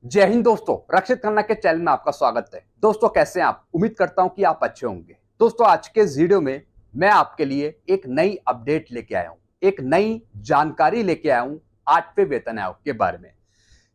जय हिंद दोस्तों, रक्षित खन्ना के चैनल में आपका स्वागत है। दोस्तों कैसे हैं आप? उम्मीद करता हूं कि आप अच्छे होंगे। दोस्तों आज के इस वीडियो में मैं आपके लिए एक नई अपडेट लेके आया हूं, एक नई जानकारी लेके आया हूं 8वें वेतन आयोग के बारे में।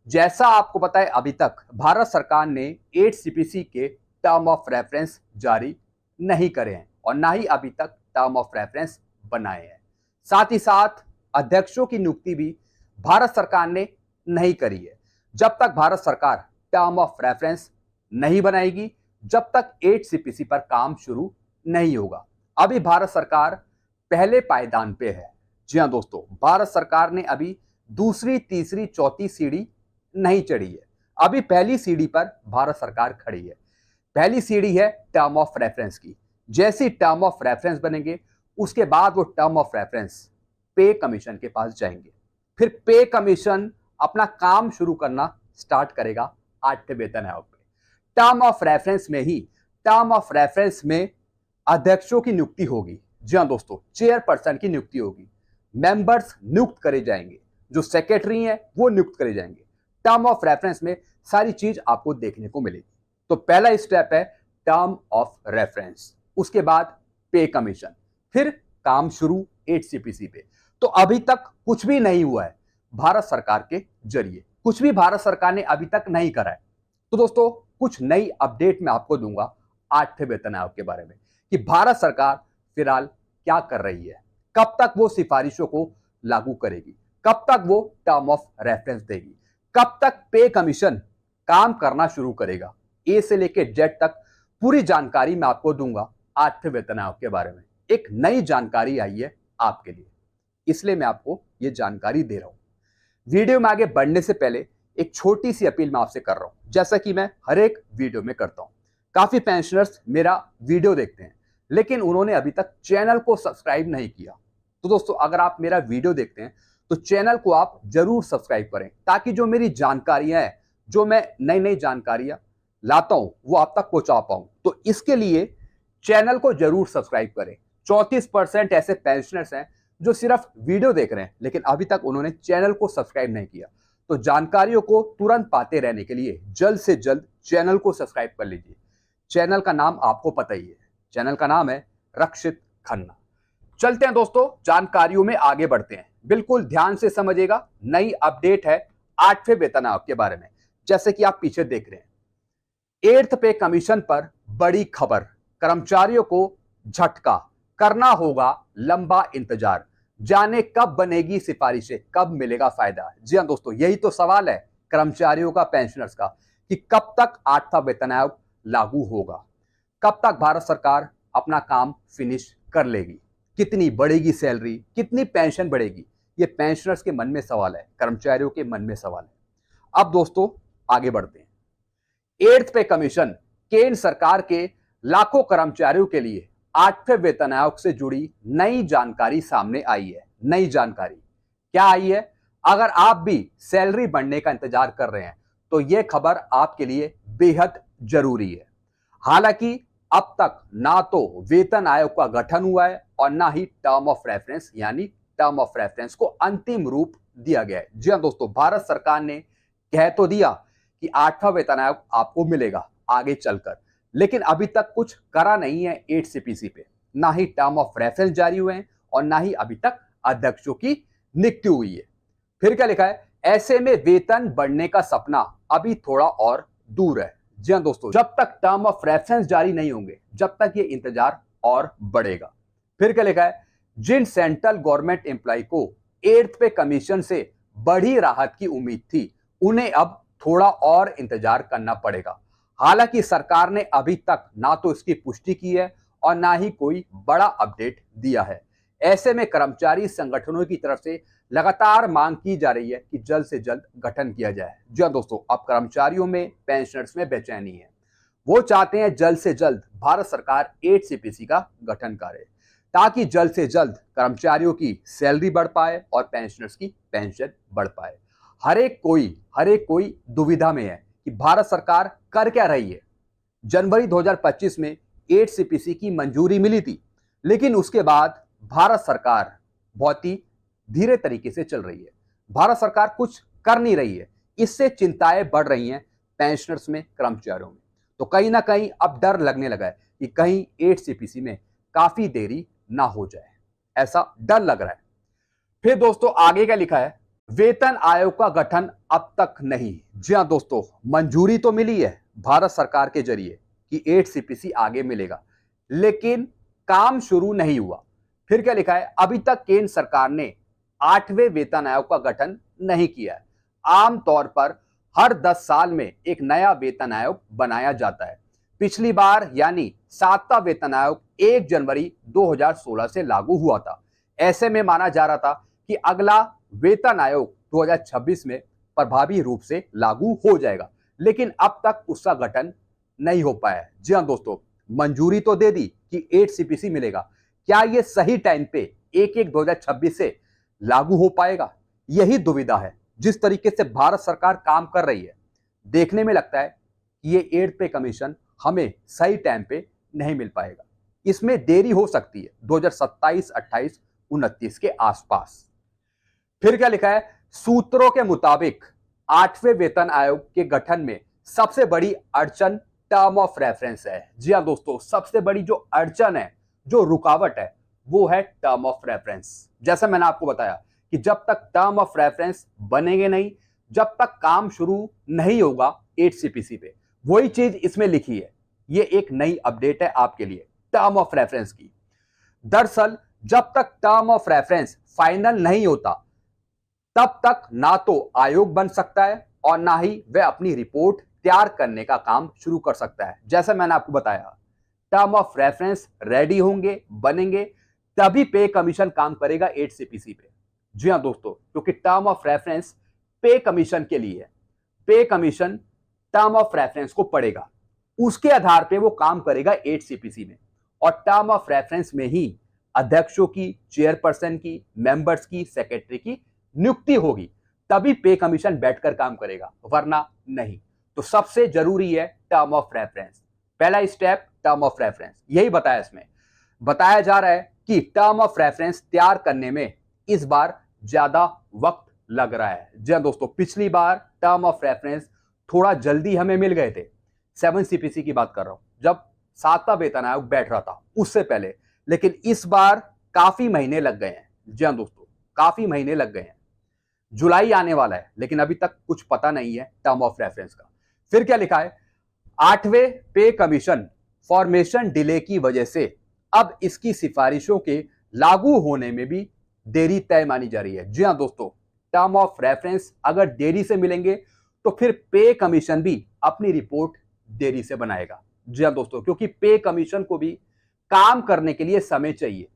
जैसा आपको पता है, अभी तक भारत सरकार ने 8 सीपीसी के टर्म ऑफ रेफरेंस जारी नहीं करे हैं और ना ही अभी तक टर्म ऑफ रेफरेंस बनाए हैं। साथ ही साथ अध्यक्षों की नियुक्ति भी भारत सरकार ने नहीं करी है। जब तक भारत सरकार टर्म ऑफ रेफरेंस नहीं बनाएगी, जब तक 8 सीपीसी पर काम शुरू नहीं होगा। अभी भारत सरकार पहले पायदान पे है। जी हां दोस्तों, भारत सरकार ने अभी दूसरी, तीसरी, चौथी सीढ़ी नहीं चढ़ी है। अभी पहली सीढ़ी पर भारत सरकार खड़ी है। पहली सीढ़ी है टर्म ऑफ रेफरेंस की। जैसी टर्म ऑफ रेफरेंस बनेंगे, उसके बाद वो टर्म ऑफ रेफरेंस पे कमीशन के पास जाएंगे। फिर पे कमीशन अपना काम शुरू करना स्टार्ट करेगा 8वें वेतन आयोग पे। टर्म ऑफ रेफरेंस में अध्यक्षों की नियुक्ति होगी। जी हां दोस्तों, चेयरपर्सन की नियुक्ति होगी। मेंबर्स नियुक्त करे जाएंगे, जो सेक्रेटरी हैं वो नियुक्त करे जाएंगे। टर्म ऑफ रेफरेंस में सारी चीज आपको देखने को मिलेगी। तो पहला स्टेप है टर्म ऑफ रेफरेंस, उसके बाद पे कमीशन, फिर काम शुरू 8 सीपीसी पे। तो अभी तक कुछ भी नहीं हुआ है भारत सरकार के जरिए, कुछ भी भारत सरकार ने अभी तक नहीं करा है। तो दोस्तों कुछ नई अपडेट मैं आपको दूंगा 8वें वेतन आयोग के बारे में कि भारत सरकार फिलहाल क्या कर रही है, कब तक वो सिफारिशों को लागू करेगी, कब तक वो टर्म ऑफ रेफरेंस देगी, कब तक पे कमीशन काम करना शुरू करेगा। ए से लेकर जेड तक पूरी जानकारी मैं आपको दूंगा 8वें वेतन आयोग के बारे में। एक नई जानकारी आई है आपके लिए, इसलिए मैं आपको ये जानकारी दे रहा हूं। वीडियो में आगे बढ़ने से पहले एक छोटी सी अपील मैं आपसे कर रहा हूं, जैसा कि मैं हर एक वीडियो में करता हूं। काफी पेंशनर्स मेरा वीडियो देखते हैं, लेकिन उन्होंने अभी तक चैनल को सब्सक्राइब नहीं किया। तो दोस्तों अगर आप मेरा वीडियो देखते हैं तो चैनल को आप जरूर सब्सक्राइब करें, ताकि जो मेरी जानकारियां हैं, जो मैं नई नई जानकारियां लाता हूं, वो आप तक पहुंचा पाऊं। तो इसके लिए चैनल को जरूर सब्सक्राइब करें। 34% ऐसे पेंशनर्स हैं जो सिर्फ वीडियो देख रहे हैं, लेकिन अभी तक उन्होंने चैनल को सब्सक्राइब नहीं किया। तो जानकारियों को तुरंत पाते रहने के लिए जल्द से जल्द चैनल को सब्सक्राइब कर लीजिए। चैनल का नाम आपको पता ही है, चैनल का नाम है रक्षित खन्ना। चलते हैं दोस्तों, जानकारियों में आगे बढ़ते हैं। बिल्कुल ध्यान से समझिएगा, नई अपडेट है 8वें वेतन आयोग के बारे में। जैसे कि आप पीछे देख रहे हैं, 8th पे कमीशन पर बड़ी खबर, कर्मचारियों को झटका, करना होगा लंबा इंतजार, जाने कब बनेगी सिफारिशें, कब मिलेगा फायदा। जी हां दोस्तों, यही तो सवाल है कर्मचारियों का, पेंशनर्स का, कि कब तक 8वां वेतन आयोग लागू होगा, कब तक भारत सरकार अपना काम फिनिश कर लेगी, कितनी बढ़ेगी सैलरी, कितनी पेंशन बढ़ेगी। ये पेंशनर्स के मन में सवाल है, कर्मचारियों के मन में सवाल है। अब दोस्तों आगे बढ़ते हैं। 8th पे कमीशन केंद्र सरकार के लाखों कर्मचारियों के लिए 8वें वेतन आयोग से जुड़ी नई जानकारी सामने आई है। नई जानकारी क्या आई है? अगर आप भी सैलरी बढ़ने का इंतजार कर रहे हैं तो यह खबर आपके लिए बेहद जरूरी है। हालांकि अब तक ना तो वेतन आयोग का गठन हुआ है और ना ही टर्म ऑफ रेफरेंस यानी टर्म ऑफ रेफरेंस को अंतिम रूप दिया गया है। जी हां दोस्तों, भारत सरकार ने कह तो दिया कि 8वां वेतन आयोग आपको मिलेगा आगे चलकर, लेकिन अभी तक कुछ करा नहीं है 8 सीपीसी पे। ना ही टर्म ऑफ रेफरेंस जारी हुए हैं और ना ही अभी तक अध्यक्षों की नियुक्ति हुई है। फिर क्या लिखा है? ऐसे में वेतन बढ़ने का सपना अभी थोड़ा और दूर है। जी हां दोस्तों, जब तक टर्म ऑफ रेफरेंस जारी नहीं होंगे, जब तक ये इंतजार और बढ़ेगा। फिर क्या लिखा है? जिन सेंट्रल गवर्नमेंट एम्प्लॉय को 8th पे कमीशन से बड़ी राहत की उम्मीद थी, उन्हें अब थोड़ा और इंतजार करना पड़ेगा। हालांकि सरकार ने अभी तक ना तो इसकी पुष्टि की है और ना ही कोई बड़ा अपडेट दिया है। ऐसे में कर्मचारी संगठनों की तरफ से लगातार मांग की जा रही है कि जल्द से जल्द गठन किया जाए। जी हां दोस्तों, अब कर्मचारियों में, पेंशनर्स में बेचैनी है। वो चाहते हैं जल्द से जल्द भारत सरकार 8 सीपीसी का गठन करे, ताकि जल्द से जल्द कर्मचारियों की सैलरी बढ़ पाए और पेंशनर्स की पेंशन बढ़ पाए। हर एक कोई दुविधा में है कि भारत सरकार कर क्या रही है। जनवरी 2025 में 8 सीपीसी की मंजूरी मिली थी, लेकिन उसके बाद भारत सरकार बहुत ही धीरे तरीके से चल रही है। भारत सरकार कुछ कर नहीं रही है। इससे चिंताएं बढ़ रही हैं पेंशनर्स में, कर्मचारियों में। तो कहीं ना कहीं अब डर लगने लगा है कि कहीं 8 सीपीसी में काफी देरी ना हो जाए, ऐसा डर लग रहा है। फिर दोस्तों आगे क्या लिखा है, वेतन आयोग का गठन अब तक नहीं। जी हाँ दोस्तों, मंजूरी तो मिली है भारत सरकार के जरिए कि 8 सीपीसी आगे मिलेगा, लेकिन काम शुरू नहीं हुआ। फिर क्या लिखा है, अभी तक केंद्र सरकार ने 8वें वेतन आयोग का गठन नहीं किया है। आमतौर पर हर 10 साल में एक नया वेतन आयोग बनाया जाता है। पिछली बार यानी 7वां वेतन आयोग 1 जनवरी 2016 से लागू हुआ था। ऐसे में माना जा रहा था कि अगला वेतन आयोग 2026 में प्रभावी रूप से लागू हो जाएगा, लेकिन अब तक उसका गठन नहीं हो पाया है। जी हाँ दोस्तों, मंजूरी तो दे दी कि 8 सीपीसी मिलेगा, क्या यह सही टाइम पे 1/1/2026 से लागू हो पाएगा? यही दुविधा है। जिस तरीके से भारत सरकार काम कर रही है, देखने में लगता है कि ये 8 पे कमीशन हमें सही टाइम पे नहीं मिल पाएगा। इसमें देरी हो सकती है 2027, 28, 29 के आसपास। फिर क्या लिखा है, सूत्रों के मुताबिक 8वें वेतन आयोग के गठन में सबसे बड़ी अड़चन टर्म ऑफ रेफरेंस है। जी हाँ दोस्तों, सबसे बड़ी जो अड़चन है, जो रुकावट है, वो है टर्म ऑफ रेफरेंस। जैसा मैंने आपको बताया कि जब तक टर्म ऑफ रेफरेंस बनेंगे नहीं, जब तक काम शुरू नहीं होगा 8 सीपीसी पे, वही चीज इसमें लिखी है। ये एक नई अपडेट है आपके लिए टर्म ऑफ रेफरेंस की। दरअसल जब तक टर्म ऑफ रेफरेंस फाइनल नहीं होता, तब तक ना तो आयोग बन सकता है और ना ही वह अपनी रिपोर्ट तैयार करने का काम शुरू कर सकता है। जैसा मैंने आपको बताया, टर्म ऑफ रेफरेंस रेडी होंगे, बनेंगे, तभी पे कमीशन काम करेगा 8 सीपीसी पे। जी हाँ दोस्तों, क्योंकि टर्म ऑफ रेफरेंस पे कमीशन के लिए है। पे कमीशन टर्म ऑफ रेफरेंस को पड़ेगा, उसके आधार पे वो काम करेगा 8 सीपीसी में। और टर्म ऑफ रेफरेंस में ही अध्यक्षों की, चेयरपर्सन की, मेंबर्स की, सेक्रेटरी की नियुक्ति होगी, तभी पे कमीशन बैठकर काम करेगा, वरना नहीं। तो सबसे जरूरी है टर्म ऑफ रेफरेंस। पहला स्टेप टर्म ऑफ रेफरेंस, यही बताया इसमें। बताया जा रहा है कि टर्म ऑफ रेफरेंस तैयार करने में इस बार ज्यादा वक्त लग रहा है। जी हाँ दोस्तों, पिछली बार टर्म ऑफ रेफरेंस थोड़ा जल्दी हमें मिल गए थे। 7 सीपीसी की बात कर रहा हूं, जब 7वां वेतन आयोग बैठ रहा था उससे पहले। लेकिन इस बार काफी महीने लग गए हैं। जी हाँ दोस्तों, काफी महीने लग गए हैं। जुलाई आने वाला है, लेकिन अभी तक कुछ पता नहीं है टर्म ऑफ रेफरेंस का। फिर क्या लिखा है, 8वें पे कमीशन फॉर्मेशन डिले की वजह से अब इसकी सिफारिशों के लागू होने में भी देरी तय मानी जा रही है। जी हाँ दोस्तों, टर्म ऑफ रेफरेंस अगर देरी से मिलेंगे तो फिर पे कमीशन भी अपनी रिपोर्ट देरी से बनाएगा। जी हाँ दोस्तों, क्योंकि पे कमीशन को भी काम करने के लिए समय चाहिए,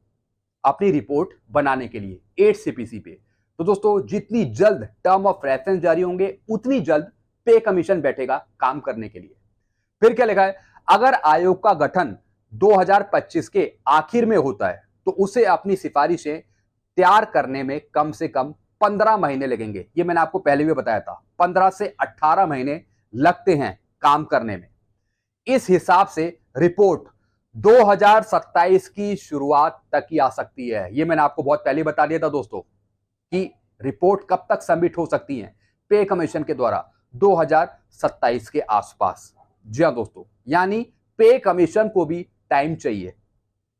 अपनी रिपोर्ट बनाने के लिए 8 सीपीसी पे। तो दोस्तों, जितनी जल्द टर्म ऑफ रेफरेंस जारी होंगे, उतनी जल्द पे कमीशन बैठेगा काम करने के लिए। फिर क्या लिखा है, अगर आयोग का गठन 2025 के आखिर में होता है तो उसे अपनी सिफारिशें तैयार करने में कम से कम 15 महीने लगेंगे। ये मैंने आपको पहले भी बताया था, 15 से 18 महीने लगते हैं काम करने में। इस हिसाब से रिपोर्ट 2027 की शुरुआत तक ही आ सकती है। ये मैंने आपको बहुत पहले बता दिया था दोस्तों कि रिपोर्ट कब तक सबमिट हो सकती है पे कमीशन के द्वारा, 2027 के आसपास। जी हाँ दोस्तों, यानी पे कमीशन को भी टाइम चाहिए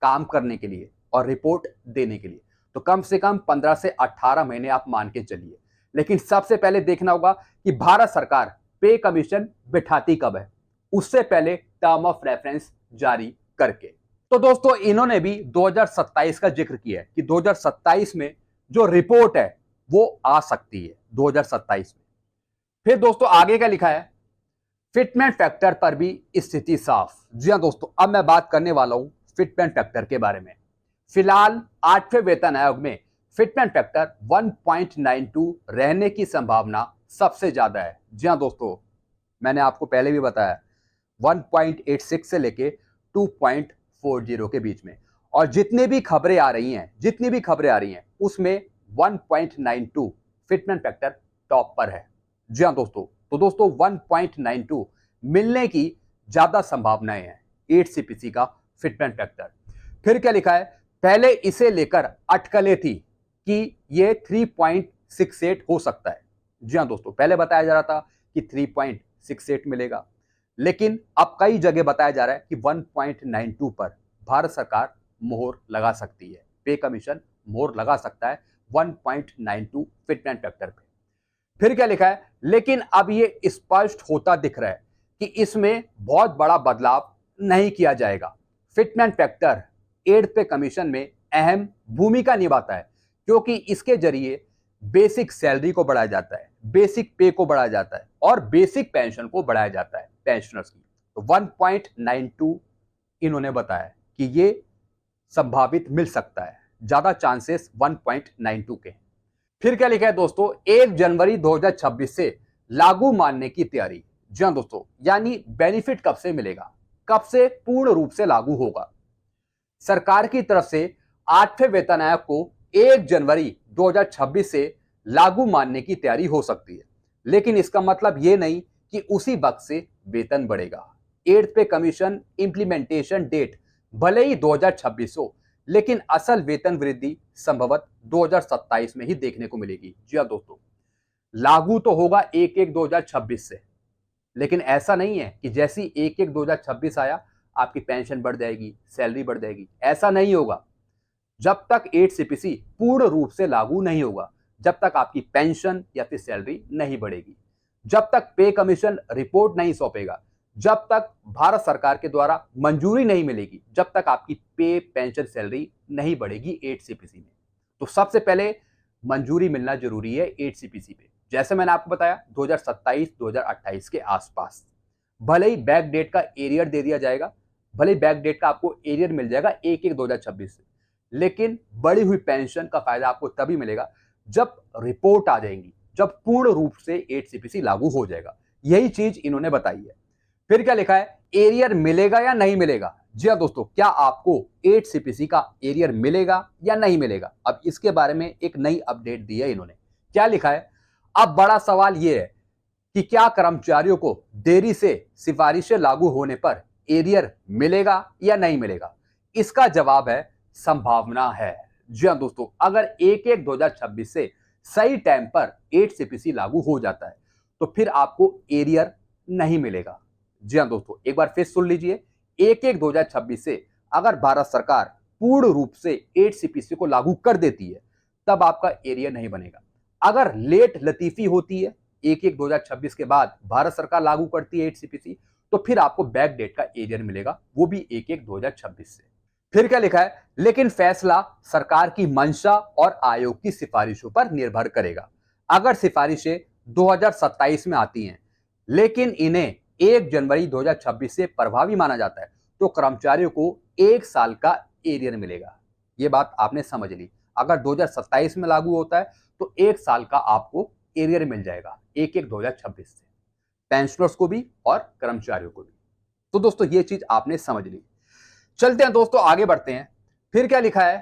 काम करने के लिए और रिपोर्ट देने के लिए। तो कम से कम 15 से 18 महीने आप मान के चलिए। लेकिन सबसे पहले देखना होगा कि भारत सरकार पे कमीशन बिठाती कब है, उससे पहले टर्म ऑफ रेफरेंस जारी करके। तो दोस्तों, इन्होंने भी 2027 का जिक्र किया है कि 2027 में जो रिपोर्ट है वो आ सकती है 2027 में। फिर दोस्तों आगे क्या लिखा है, फिटमेंट फैक्टर पर भी स्थिति साफ। जी हाँ दोस्तों, अब मैं बात करने वाला हूं फिटमेंट फैक्टर के बारे में। फिलहाल 8वें वेतन आयोग में फिटमेंट फैक्टर 1.92 रहने की संभावना सबसे ज्यादा है। जी हाँ दोस्तों, मैंने आपको पहले भी बताया 1.86 से लेके 2.40 के बीच में। और जितनी भी खबरें आ रही हैं उसमें 1.92 फिटमेंट फैक्टर टॉप पर है। जी हाँ दोस्तों, तो दोस्तों 1.92 मिलने की ज्यादा संभावनाएं हैं 8 सीपीसी का फिटमेंट फैक्टर। फिर क्या लिखा है, पहले इसे लेकर अटकलें थी कि ये 3.68 हो सकता है, जी हाँ दोस्तों, पहले बताया जा रहा था कि 3.68 मिलेगा, लेकिन अब कई जगह बताया जा रहा है कि 1.92 पर भारत सरकार मोहर लगा सकती है, पे कमीशन मोहर लगा सकता है 1.92 फिटमेंट फैक्टर पे। फिर क्या लिखा है, लेकिन अब ये स्पष्ट होता दिख रहा है कि इसमें बहुत बड़ा बदलाव नहीं किया जाएगा। फिटमेंट फैक्टर 8th पे कमीशन में अहम भूमिका निभाता है, क्योंकि इसके जरिए बेसिक सैलरी को बढ़ाया जाता है, बेसिक पे को बढ़ाया जाता है और बेसिक पेंशन को बढ़ाया जाता है पेंशनर्स की। तो 1.92 इन्होंने बताया कि ये संभावित मिल सकता है, ज्यादा चांसेस 1.92 के हैं। फिर क्या लिखा है दोस्तों, 1 जनवरी 2026 से लागू मानने की तैयारी। जी हाँ दोस्तों, यानी बेनिफिट कब से मिलेगा, कब से पूर्ण रूप से लागू होगा। सरकार की तरफ से 8वें वेतन आयोग को 1 जनवरी 2026 से लागू मानने की तैयारी हो सकती है, लेकिन इसका मतलब यह नहीं कि उसी वक्त से वेतन बढ़ेगा। 8th पे कमीशन इंप्लीमेंटेशन डेट भले ही 2026 हो, लेकिन असल वेतन वृद्धि संभवत 2027 में ही देखने को मिलेगी। जी हाँ दोस्तों, लागू तो होगा 1/1/2026 से, लेकिन ऐसा नहीं है कि जैसी 1/1/2026 आया आपकी पेंशन बढ़ जाएगी, सैलरी बढ़ जाएगी, ऐसा नहीं होगा। जब तक 8 सीपीसी पूर्ण रूप से लागू नहीं होगा, जब तक आपकी पेंशन या फिर सैलरी नहीं बढ़ेगी, जब तक पे कमीशन रिपोर्ट नहीं सौंपेगा, जब तक भारत सरकार के द्वारा मंजूरी नहीं मिलेगी, जब तक आपकी पे पेंशन सैलरी नहीं बढ़ेगी 8 सीपीसी में। तो सबसे पहले मंजूरी मिलना जरूरी है 8 सीपीसी पे। जैसे मैंने आपको बताया 2027-2028 के आसपास, भले ही बैक डेट का एरियर दे दिया जाएगा, भले ही बैक डेट का आपको एरियर मिल जाएगा 1/1/2026 से, लेकिन बढ़ी हुई पेंशन का फायदा आपको तभी मिलेगा जब रिपोर्ट आ जाएंगी, जब पूर्ण रूप से 8 सीपीसी लागू हो जाएगा। यही चीज इन्होंने बताई है। फिर क्या लिखा है, एरियर मिलेगा या नहीं मिलेगा। जी हाँ दोस्तों, क्या आपको 8 सीपीसी का एरियर मिलेगा या नहीं मिलेगा, अब इसके बारे में एक नई अपडेट दी है इन्होंने। क्या लिखा है, अब बड़ा सवाल यह है कि क्या कर्मचारियों को देरी से सिफारिशें लागू होने पर एरियर मिलेगा या नहीं मिलेगा। इसका जवाब है संभावना है। जी हाँ दोस्तों, अगर 1/1/2026 से सही टाइम पर 8 सीपीसी लागू हो जाता है तो फिर आपको एरियर नहीं मिलेगा। जी हाँ दोस्तों, एक बार फिर सुन लीजिए, 1/1/2026 से अगर भारत सरकार पूर्ण रूप से 8 सीपीसी को लागू कर देती है तब आपका एरियर नहीं बनेगा। अगर लेट लतीफी होती है, 1/1/2026 के बाद भारत सरकार लागू करती है 8 सीपीसी, तो फिर आपको बैक डेट का एरियर मिलेगा, वो भी 1/1/2026 से। फिर क्या लिखा है, लेकिन फैसला सरकार की मंशा और आयोग की सिफारिशों पर निर्भर करेगा। अगर सिफारिशें 2027 में आती हैं, लेकिन इन्हें 1 जनवरी 2026 से प्रभावी माना जाता है, तो कर्मचारियों को 1 साल का एरियर मिलेगा। ये बात आपने समझ ली। अगर 2027 में लागू होता है तो 1 साल का आपको एरियर मिल जाएगा 1/1/2026 से, पेंशनर्स को भी और कर्मचारियों को भी। तो दोस्तों ये चीज आपने समझ ली। चलते हैं दोस्तों, आगे बढ़ते हैं। फिर क्या लिखा है,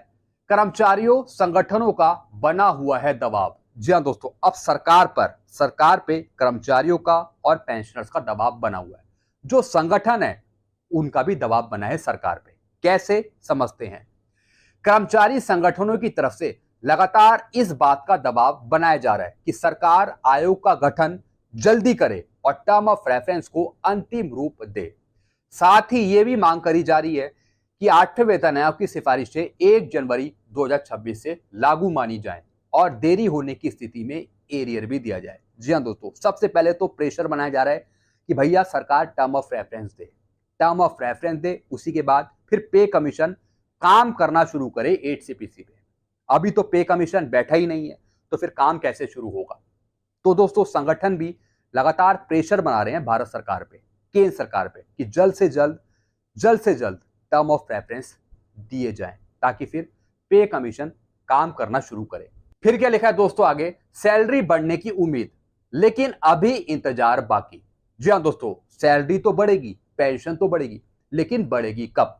कर्मचारियों संगठनों का बना हुआ है दबाव। जी हाँ दोस्तों, अब सरकार पे कर्मचारियों का और पेंशनर्स का दबाव बना हुआ है। जो संगठन है उनका भी दबाव बना है सरकार पे। कैसे समझते हैं, कर्मचारी संगठनों की तरफ से लगातार इस बात का दबाव बनाया जा रहा है कि सरकार आयोग का गठन जल्दी करे और टर्म ऑफ रेफरेंस को अंतिम रूप दे। साथ ही यह भी मांग करी जा रही है कि 8वें वेतन आयोग की सिफारिशें 1 जनवरी 2026 से लागू मानी जाएं और देरी होने की स्थिति में एरियर भी दिया जाए। जी हाँ दोस्तों, सबसे पहले तो प्रेशर बनाया जा रहा है कि भैया सरकार टर्म ऑफ रेफरेंस दे, उसी के बाद फिर पे कमीशन काम करना शुरू करे 8 सीपीसी पे। अभी तो पे कमीशन बैठा ही नहीं है, तो फिर काम कैसे शुरू होगा। तो दोस्तों संगठन भी लगातार प्रेशर बना रहे हैं भारत सरकार पे, केंद्र सरकार पे, कि जल्द से जल्द टर्म ऑफ रेफरेंस दिए जाएं ताकि फिर पे कमीशन काम करना शुरू करे। फिर क्या लिखा है दोस्तों आगे, सैलरी बढ़ने की उम्मीद, लेकिन अभी इंतजार बाकी। जी हाँ दोस्तों, सैलरी तो बढ़ेगी, पेंशन तो बढ़ेगी, लेकिन बढ़ेगी कब।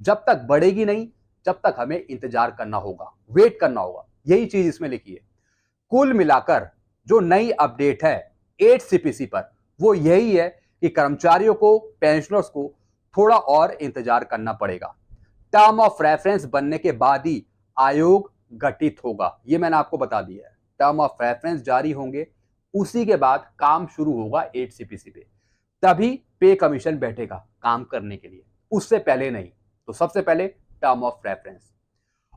जब तक बढ़ेगी नहीं, जब तक हमें इंतजार करना होगा, वेट करना होगा। यही चीज इसमें लिखी है। कुल मिलाकर जो नई अपडेट है 8 सीपीसी पर, वो यही है कि कर्मचारियों को, पेंशनर्स को थोड़ा और इंतजार करना पड़ेगा। टर्म ऑफ रेफरेंस बनने के बाद ही आयोग गठित होगा, ये मैंने आपको बता दिया है। टर्म ऑफ रेफरेंस जारी होंगे उसी के बाद काम शुरू होगा 8 सीपीसी पे, तभी पे कमीशन बैठेगा काम करने के लिए, उससे पहले नहीं। तो सबसे पहले टर्म ऑफ रेफरेंस।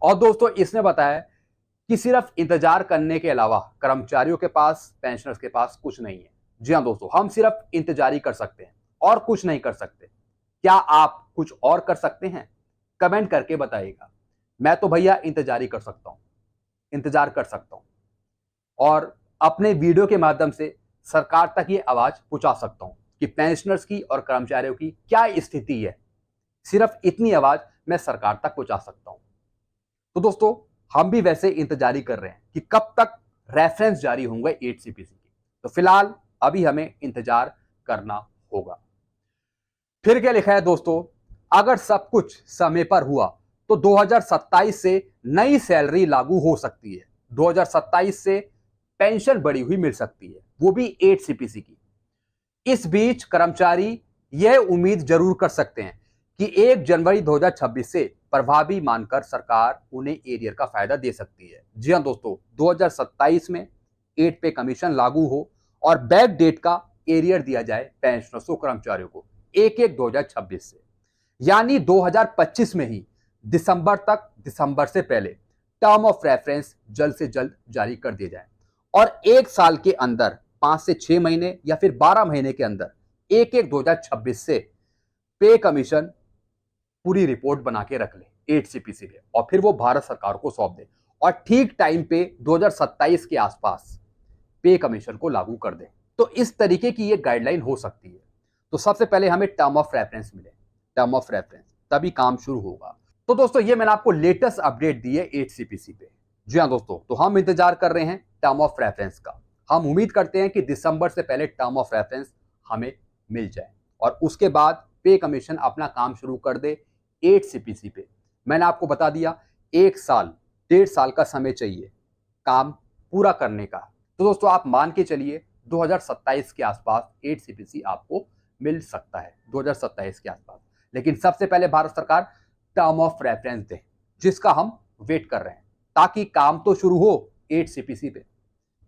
और दोस्तों इसने बताया कि सिर्फ इंतजार करने के अलावा कर्मचारियों के पास, पेंशनर्स के पास कुछ नहीं है। जी हाँ दोस्तों, हम सिर्फ इंतजार ही कर सकते हैं और कुछ नहीं कर सकते। क्या आप कुछ और कर सकते हैं? कमेंट करके बताइएगा। मैं तो भैया इंतजार ही कर सकता हूं, इंतजार कर सकता हूं और अपने वीडियो के माध्यम से सरकार तक ये आवाज पहुंचा सकता हूं कि पेंशनर्स की और कर्मचारियों की क्या स्थिति है। सिर्फ इतनी आवाज मैं सरकार तक पहुंचा सकता हूं। तो दोस्तों हम भी वैसे इंतजार ही कर रहे हैं कि कब तक रेफरेंस जारी होंगे 8 सीपीसी की। तो फिलहाल अभी हमें इंतजार करना होगा। फिर क्या लिखा है दोस्तों, अगर सब कुछ समय पर हुआ तो 2027 से नई सैलरी लागू हो सकती है। 2027 से पेंशन बढ़ी हुई मिल सकती है, वो भी 8 सीपीसी की। इस बीच कर्मचारी यह उम्मीद जरूर कर सकते हैं कि 1 जनवरी 2026 से प्रभावी मानकर सरकार उन्हें एरियर का फायदा दे सकती है। जी हां दोस्तों, 2027 में 8 पे कमीशन लागू हो और बैक डेट का एरियर दिया जाए पेंशनर्स को, कर्मचारियों को 1/1 2026 से, यानी 2025 में ही दिसंबर से पहले टर्म ऑफ रेफरेंस जल्द से जल्द जारी कर दिए जाए और 1 साल के अंदर 5 से 6 महीने या फिर 12 महीने के अंदर 1/1 2026 से पे कमीशन पूरी रिपोर्ट बना के रख ले 8 सीपीसी पे और फिर वो भारत सरकार को सौंप दे और ठीक टाइम पे 2027 के आसपास पे कमीशन को लागू कर दे। तो इस तरीके की ये गाइडलाइन हो सकती है। तो सबसे पहले हमें टर्म ऑफ रेफरेंस मिले, टर्म ऑफ रेफरेंस, तभी काम शुरू होगा। तो दोस्तों ये मैंने आपको लेटेस्ट अपडेट दी है 8 सीपीसी पे। जी हाँ दोस्तों, तो हम इंतजार कर रहे हैं टर्म ऑफ रेफरेंस का। हम उम्मीद करते हैं कि दिसंबर से पहले टर्म ऑफ रेफरेंस हमें मिल जाए और उसके बाद पे कमीशन अपना काम शुरू कर दे 8 सीपीसी पे। मैंने आपको बता दिया 1 साल 1.5 साल का समय चाहिए काम पूरा करने का। तो दोस्तों आप मान के चलिए 2027 के आसपास 8 सीपीसी आपको मिल सकता है, 2027 के आसपास। लेकिन सबसे पहले भारत सरकार टर्म ऑफ रेफरेंस दे, जिसका हम वेट कर रहे हैं, ताकि काम तो शुरू हो 8 सीपीसी पे।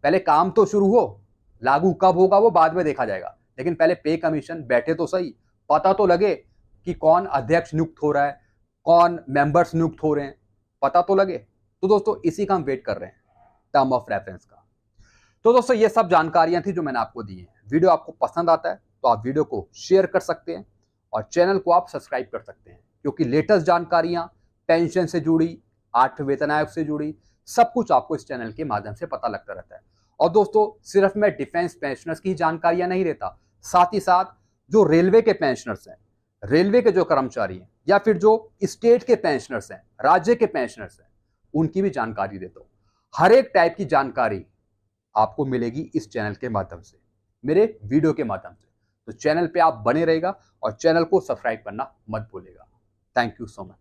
पहले काम तो शुरू हो, लागू कब होगा वो बाद में देखा जाएगा, लेकिन पहले पे कमीशन बैठे तो सही, पता तो लगे कि कौन अध्यक्ष नियुक्त हो रहा है, कौन मेंबर्स नियुक्त हो रहे हैं, पता तो लगे। तो दोस्तों इसी का हम वेट कर रहे हैं, टर्म ऑफ रेफरेंस का। तो दोस्तों ये सब जानकारियां थी जो मैंने आपको दी हैं। वीडियो आपको पसंद आता है तो आप वीडियो को शेयर कर सकते हैं और चैनल को आप सब्सक्राइब कर सकते हैं, क्योंकि लेटेस्ट जानकारियां पेंशन से जुड़ी, 8वें वेतन आयोग से जुड़ी, सब कुछ आपको इस चैनल के माध्यम से पता लगता रहता है। और दोस्तों सिर्फ मैं डिफेंस पेंशनर्स की जानकारियां नहीं देता, साथ ही साथ जो रेलवे के पेंशनर्स हैं, रेलवे के जो कर्मचारी हैं या फिर जो स्टेट के पेंशनर्स हैं, राज्य के पेंशनर्स हैं, उनकी भी जानकारी देता हूं। हर एक टाइप की जानकारी आपको मिलेगी इस चैनल के माध्यम से, मेरे वीडियो के माध्यम से। तो चैनल पे आप बने रहेगा और चैनल को सब्सक्राइब करना मत भूलिएगा। Thank you so much.